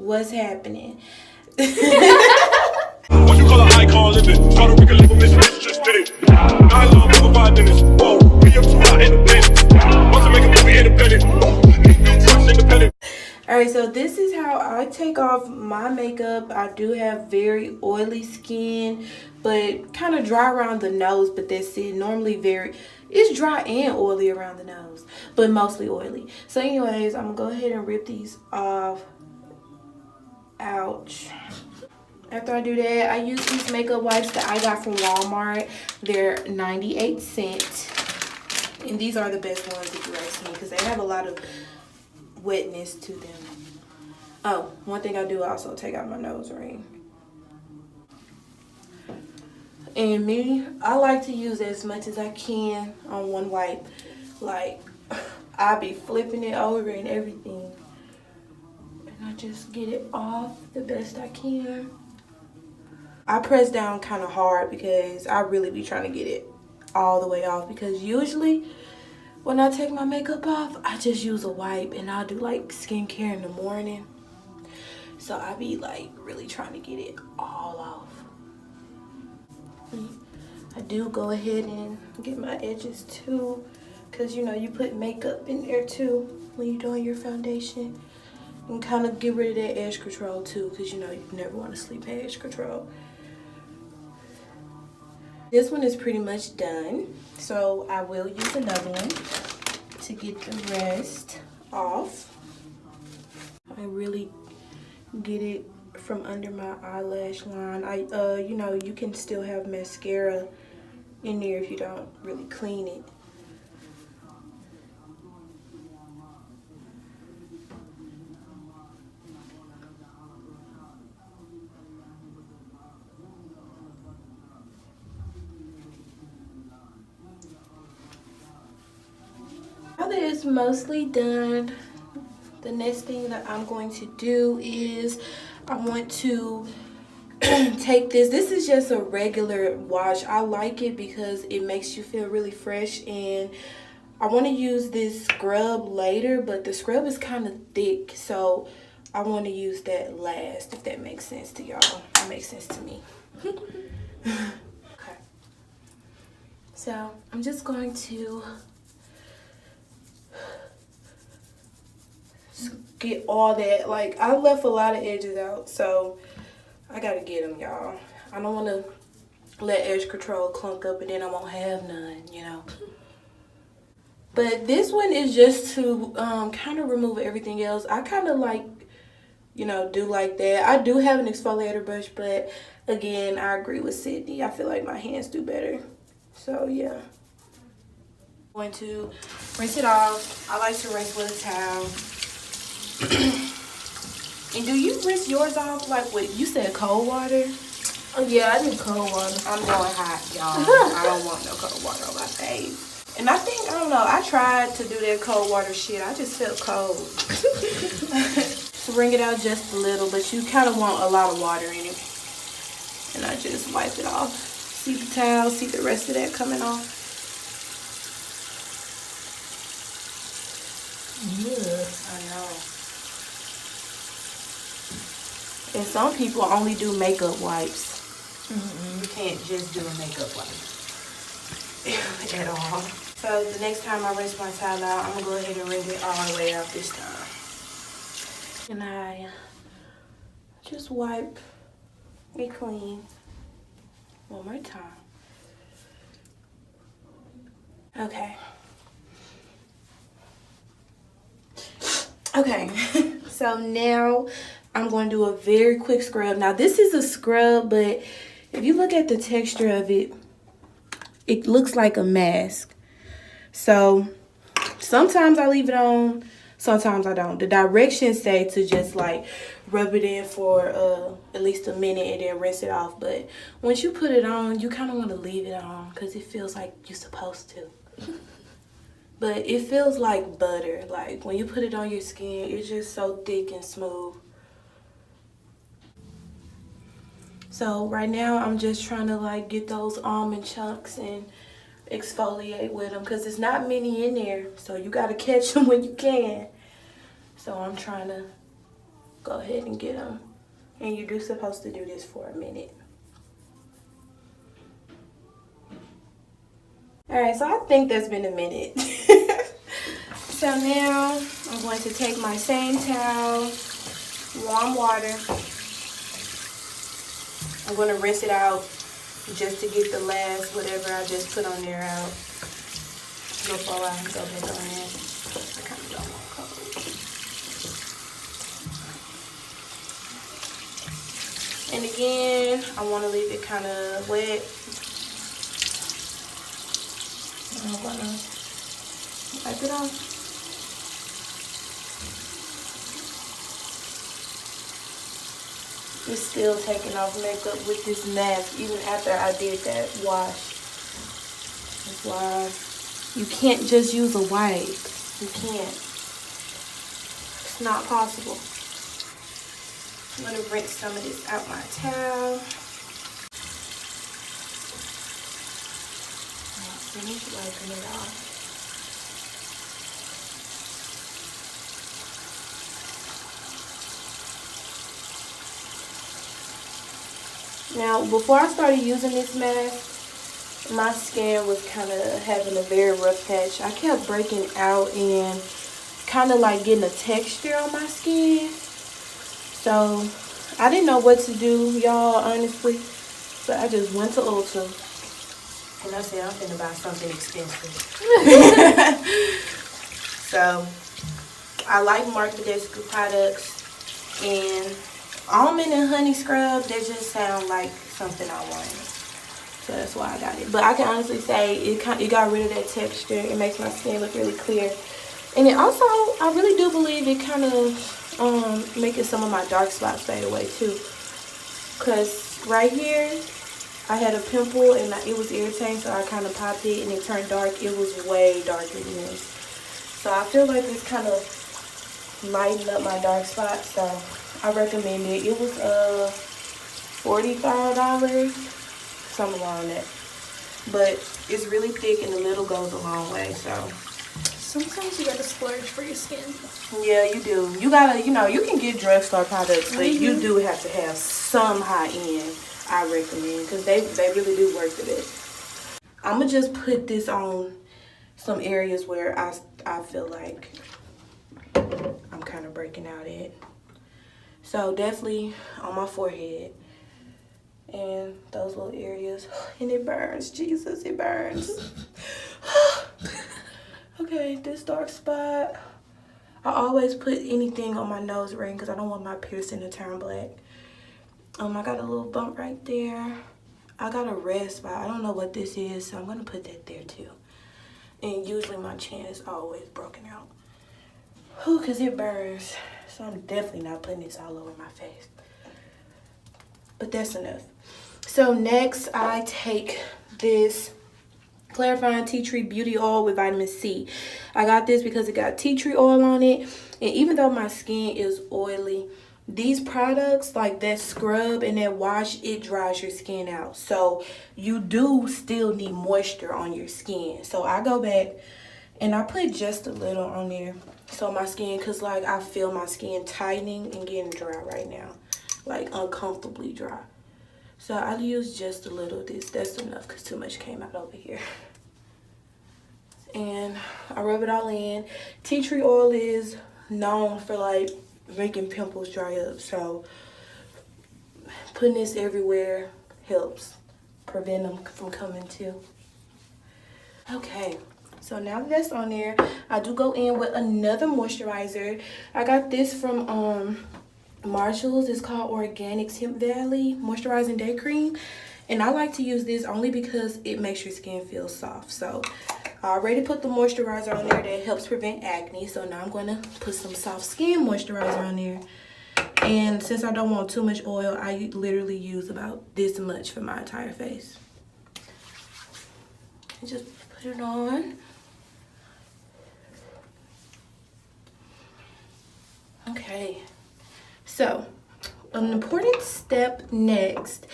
what's happening? What you call an icon living? Call a Rica live with Miss just did it. I love over 5 minutes. Whoa, we up too hot in the bed. Want to make a movie independent. Independent. Alright, so this is how I take off my makeup. I do have very oily skin, but kind of dry around the nose, but that's it. Normally it's dry and oily around the nose, but mostly oily. So anyways, I'm gonna go ahead and rip these off. Ouch. After I do that, I use these makeup wipes that I got from Walmart. They're 98 cents. And these are the best ones if you ask me, because they have a lot of wetness to them. Oh, one thing I do also take out my nose ring. And me, I like to use as much as I can on one wipe. Like, I be flipping it over and everything. And I just get it off the best I can. I press down kind of hard because I really be trying to get it all the way off, because usually when I take my makeup off, I just use a wipe and I'll do like skincare in the morning. So I be like really trying to get it all off. I do go ahead and get my edges too, because you know you put makeup in there too when you're doing your foundation. And kind of get rid of that edge control too, because you know you never want to sleep edge control. This one is pretty much done, so I will use another one to get the rest off. I really get it from under my eyelash line. You know, you can still have mascara in there if you don't really clean it. Now that it's mostly done, the next thing that I'm going to do is I want to take this. This is just a regular wash. I like it because it makes you feel really fresh, and I want to use this scrub later, but the scrub is kind of thick, so I want to use that last, if that makes sense to y'all. It makes sense to me. Okay. So I'm just going to get all that. Like, I left a lot of edges out, so I gotta get them, y'all. I don't want to let edge control clunk up and then I won't have none, you know. But this one is just to kind of remove everything else. I kind of like, you know, do like that. I do have an exfoliator brush, but again, I agree with Sydney. I feel like my hands do better. So yeah. I'm going to rinse it off. I like to rinse with a towel. And do you rinse yours off like with, you said cold water? Oh yeah, I do cold water. I'm going hot, y'all. I don't want no cold water on my face. And I think, I don't know, I tried to do that cold water shit. I just felt cold. So wring it out just a little, but you kind of want a lot of water in it. And I just wipe it off. See the towel, see the rest of that coming off. Yeah. I know. And some people only do makeup wipes. You can't just do a makeup wipe at all. So the next time I rinse my towel out, I'm going to go ahead and wring it all the way out this time. And I just wipe it clean one more time. Okay. Okay, so now I'm going to do a very quick scrub. Now this is a scrub, but if you look at the texture of it, it looks like a mask. So sometimes I leave it on, sometimes I don't. The directions say to just like rub it in for at least a minute and then rinse it off. But once you put it on, you kind of want to leave it on because it feels like you're supposed to. But it feels like butter. Like when you put it on your skin, it's just so thick and smooth. So right now I'm just trying to like get those almond chunks and exfoliate with them, because there's not many in there. So you got to catch them when you can. So I'm trying to go ahead and get them. And you do supposed to do this for a minute. Alright, so I think that's been a minute. So now I'm going to take my same towel, warm water. I'm going to rinse it out just to get the last whatever I just put on there out before I go back on it. I kind of don't want cold. And again, I want to leave it kind of wet. I'm going to wipe it off. It's still taking off makeup with this mask even after I did that wash. That's why you can't just use a wipe. You can't. It's not possible. I'm going to rinse some of this out my towel. I'll finish wiping it off. Now, before I started using this mask, my skin was kind of having a very rough patch. I kept breaking out and kind of like getting a texture on my skin. So, I didn't know what to do, y'all, honestly. So, I just went to Ulta. And I said, I'm finna buy something expensive. So, I like Marc Badescu products. And almond and honey scrub, they just sound like something I wanted. So that's why I got it. But I can honestly say it got rid of that texture. It makes my skin look really clear. And it also, I really do believe it kind of making some of my dark spots fade away too. Because right here, I had a pimple and it was irritating, so I kind of popped it and it turned dark. It was way darker than this. So I feel like this kind of lightened up my dark spots. So I recommend it. It was $45, something along that. But it's really thick and the little goes a long way. So Sometimes you gotta splurge for your skin. yeah, you do. You gotta, you know, you can get drugstore products, but you do have to have some high end. I recommend because they really do work for this. I'm gonna just put this on some areas where I feel like I'm kind of breaking out at. So definitely on my forehead and those little areas. And it burns. Jesus, it burns. Okay, this dark spot. I always put anything on my nose ring because I don't want my piercing to turn black. I got a little bump right there. I got a red spot. I don't know what this is, so I'm going to put that there too. And usually my chin is always broken out. Whew, because it burns. So I'm definitely not putting this all over my face. But that's enough. So next I take this clarifying tea tree beauty oil with vitamin C. I got this because it got tea tree oil on it. And even though my skin is oily, these products like that scrub and that wash, it dries your skin out. So you do still need moisture on your skin. So I go back and I put just a little on there. So my skin, cause like I feel my skin tightening and getting dry right now. Like uncomfortably dry. So I use just a little of this. That's enough because too much came out over here. And I rub it all in. Tea tree oil is known for like making pimples dry up. So putting this everywhere helps prevent them from coming too. Okay. So now that that's on there, I do go in with another moisturizer. I got this from Marshalls. It's called Organics Hemp Valley Moisturizing Day Cream. And I like to use this only because it makes your skin feel soft. So I already put the moisturizer on there that helps prevent acne. So now I'm going to put some soft skin moisturizer on there. And since I don't want too much oil, I literally use about this much for my entire face. And just put it on. Okay, so an important step next.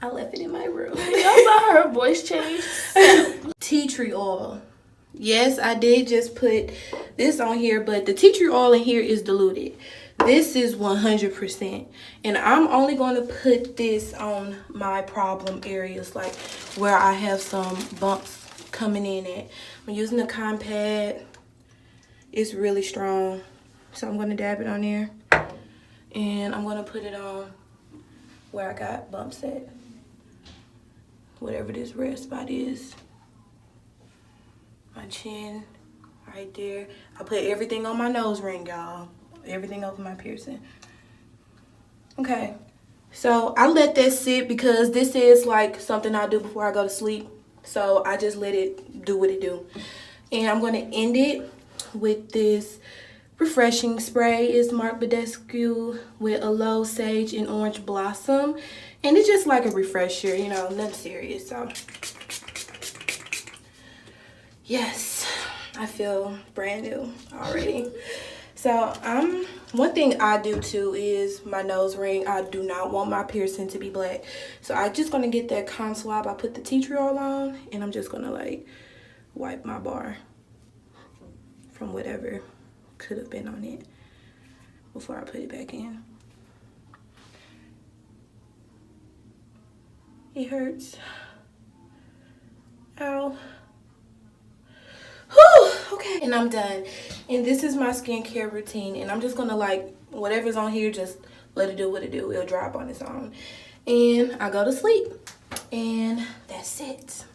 I left it in my room. Y'all saw her voice change. Tea tree oil. Yes, I did just put this on here, but the tea tree oil in here is diluted. This is 100%. And I'm only going to put this on my problem areas, like where I have some bumps coming in at. I'm using the compact. It's really strong. So I'm going to dab it on there. And I'm going to put it on where I got bumps at. Whatever this red spot is. My chin right there. I put everything on my nose ring, y'all. Everything over my piercing. Okay. So I let that sit because this is like something I do before I go to sleep. So I just let it do what it do. And I'm going to end it with this refreshing spray. It's Marc Badescu with aloe, sage, and orange blossom. And it's just like a refresher, you know, nothing serious. So, yes, I feel brand new already. So, one thing I do too is my nose ring. I do not want my piercing to be black. So, I'm just going to get that con swab. I put the tea tree oil on, and I'm just going to like wipe my bar from whatever could have been on it before I put it back in. It hurts. Ow. Whew, okay, and I'm done. And this is my skincare routine, and I'm just gonna like whatever's on here, just let it do what it do. It'll dry up on its own. And I go to sleep, and that's it.